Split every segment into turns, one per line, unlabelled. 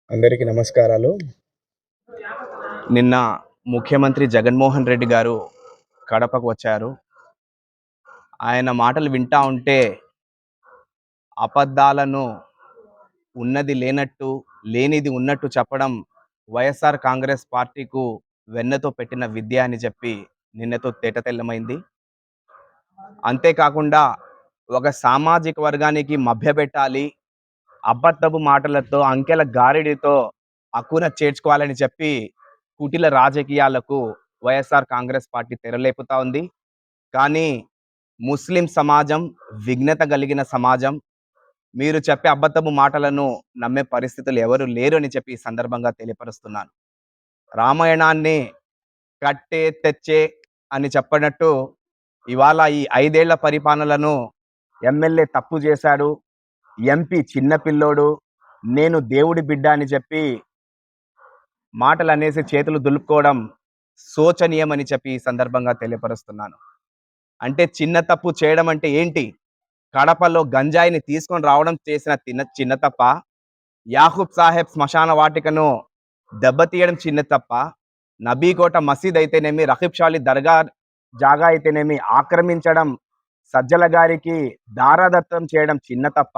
అందరికీ నమస్కారాలు. నిన్న ముఖ్యమంత్రి జగన్మోహన్ రెడ్డి గారు కడపకు వచ్చారు. ఆయన మాటలు వింటా ఉంటే అబద్ధాలను ఉన్నది లేనట్టు, లేనిది ఉన్నట్టు చెప్పడం వైఎస్ఆర్ కాంగ్రెస్ పార్టీకు వెన్నతో పెట్టిన విద్య అని చెప్పి నిన్నతో తేటతెల్లమైంది. అంతేకాకుండా ఒక సామాజిక వర్గానికి మభ్యపెట్టాలి, అబద్ధపు మాటలతో, అంకెల గారడీతో అక్కున చేర్చుకోవాలని చెప్పి కుటిల రాజకీయాలకు వైఎస్ఆర్ కాంగ్రెస్ పార్టీ తెరలేపుతా ఉంది. కానీ ముస్లిం సమాజం విఘ్నత కలిగిన సమాజం. మీరు చెప్పే అబద్ధపు మాటలను నమ్మే పరిస్థితులు ఎవరు లేరు అని చెప్పి ఈ సందర్భంగా తెలియపరుస్తున్నాను. రామాయణాన్ని కట్టే తెచ్చే అని చెప్పినట్టు ఇవాళ ఈ 5 ఏళ్ల పరిపాలనలను ఎమ్మెల్యే తప్పు చేశాడు, ఎంపీ చిన్న పిల్లోడు, నేను దేవుడి బిడ్డ అని చెప్పి మాటలు అనేసి చేతులు దులుపుకోవడం శోచనీయమని చెప్పి ఈ సందర్భంగా తెలియపరుస్తున్నాను. అంటే చిన్న తప్పు చేయడం అంటే ఏంటి? కడపలో గంజాయిని తీసుకొని రావడం చేసిన చిన్న తప్ప, యాహూబ్ సాహెబ్ శ్మశాన వాటికను దెబ్బతీయడం చిన్న తప్ప, నబీకోట మసీద్ అయితేనేమి, రహీబ్ షాలి దర్గా జాగా అయితేనేమి ఆక్రమించడం, సజ్జల గారికి దారాదత్తం చేయడం చిన్న తప్ప,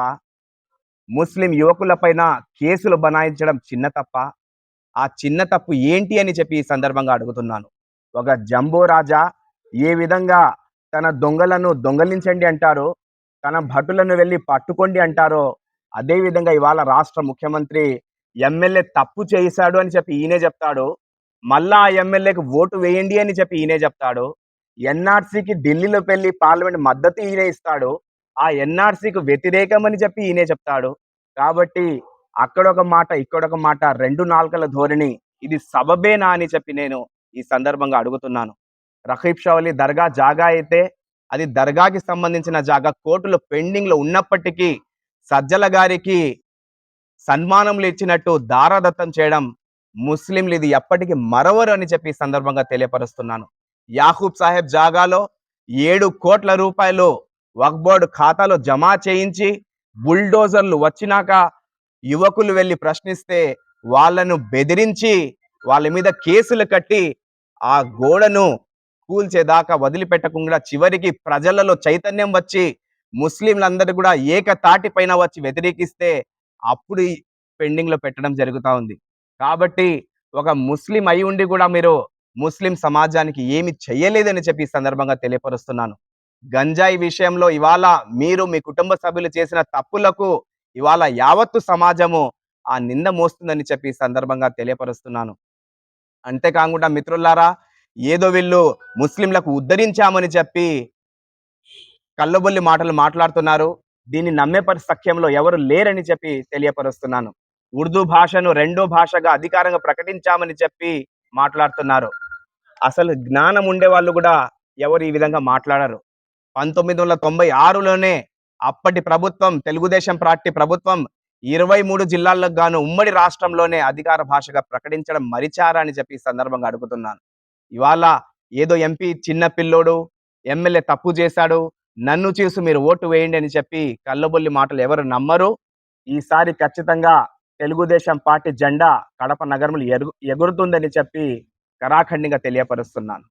ముస్లిం యువకులపైన కేసులు బనాయించడం చిన్న తప్ప, ఆ చిన్న తప్పు ఏంటి అని చెప్పి ఈ సందర్భంగా అడుగుతున్నాను. ఒక జంబో రాజా ఏ విధంగా తన దొంగలను దొంగలించండి అంటారో, తన భటులను వెళ్ళి పట్టుకోండి అంటారో, అదే విధంగా ఇవాళ రాష్ట్ర ముఖ్యమంత్రి ఎమ్మెల్యే తప్పు చేశాడు అని చెప్పి ఈయనే చెప్తాడు. మళ్ళా ఆ ఎమ్మెల్యేకి ఓటు వేయండి అని చెప్పి ఈయనే చెప్తాడు. ఎన్ఆర్సీకి ఢిల్లీలో వెళ్ళి పార్లమెంట్ మద్దతు ఈయనే ఇస్తాడు. ఆ ఎన్ఆర్సీకి వ్యతిరేకమని చెప్పి ఈయనే చెప్తాడు. కాబట్టి అక్కడొక మాట, ఇక్కడొక మాట, 2 నాల్కల ధోరణి. ఇది సబబేనా అని చెప్పి నేను ఈ సందర్భంగా అడుగుతున్నాను. రహీబ్ షావలి దర్గా జాగా అయితే అది దర్గాకి సంబంధించిన జాగా కోర్టులో పెండింగ్ లో ఉన్నప్పటికీ సజ్జల గారికి సన్మానములు ఇచ్చినట్టు దారాదత్తం చేయడం ముస్లింలు ఇది ఎప్పటికీ మరవరు అని చెప్పి ఈ సందర్భంగా తెలియపరుస్తున్నాను. యాహూబ్ సాహెబ్ జాగాలో 7 కోట్ల రూపాయలు వక్ఫ్ బోర్డు ఖాతాలో జమ చేయించి బుల్డోజర్లు వచ్చినాక యువకులు వెళ్ళి ప్రశ్నిస్తే వాళ్ళను బెదిరించి వాళ్ళ మీద కేసులు కట్టి ఆ గోడను కూల్చేదాకా వదిలిపెట్టకుండా చివరికి ప్రజలలో చైతన్యం వచ్చి ముస్లింలందరూ కూడా ఏకతాటి పైన వచ్చి వ్యతిరేకిస్తే అప్పుడు పెండింగ్ లో పెట్టడం జరుగుతూ ఉంది. కాబట్టి ఒక ముస్లిం అయి ఉండి కూడా మీరు ముస్లిం సమాజానికి ఏమి చెయ్యలేదని చెప్పి ఈ సందర్భంగా తెలియపరుస్తున్నాను. గంజాయి విషయంలో ఇవాళ మీరు మీ కుటుంబ సభ్యులు చేసిన తప్పులకు ఇవాళ యావత్తు సమాజము ఆ నింద మోస్తుందని చెప్పి ఈ సందర్భంగా తెలియపరుస్తున్నాను. అంతేకాకుండా మిత్రులారా, ఏదో వీళ్ళు ముస్లింలకు ఉద్ధరించామని చెప్పి కళ్ళబొల్లి మాటలు మాట్లాడుతున్నారు. దీన్ని నమ్మే సఖ్యంలో ఎవరు లేరని చెప్పి తెలియపరుస్తున్నాను. ఉర్దూ భాషను 2వ భాషగా అధికారంగా ప్రకటించామని చెప్పి మాట్లాడుతున్నారు. అసలు జ్ఞానం ఉండే వాళ్ళు కూడా ఎవరు ఈ విధంగా మాట్లాడరు. 1996లోనే అప్పటి ప్రభుత్వం, తెలుగుదేశం పార్టీ ప్రభుత్వం 23 జిల్లాలకు గాను ఉమ్మడి రాష్ట్రంలోనే అధికార భాషగా ప్రకటించడం మరిచారా అని చెప్పి ఈ సందర్భంగా అడుగుతున్నాను. ఇవాళ ఏదో ఎంపీ చిన్న పిల్లోడు, ఎమ్మెల్యే తప్పు చేశాడు, నన్ను చూసి మీరు ఓటు వేయండి అని చెప్పి కళ్ళబొల్లి మాటలు ఎవరు నమ్మరు. ఈసారి ఖచ్చితంగా తెలుగుదేశం పార్టీ జెండా కడప నగరంలో ఎగురుతుందని చెప్పి కరాఖండిగా తెలియపరుస్తున్నాను.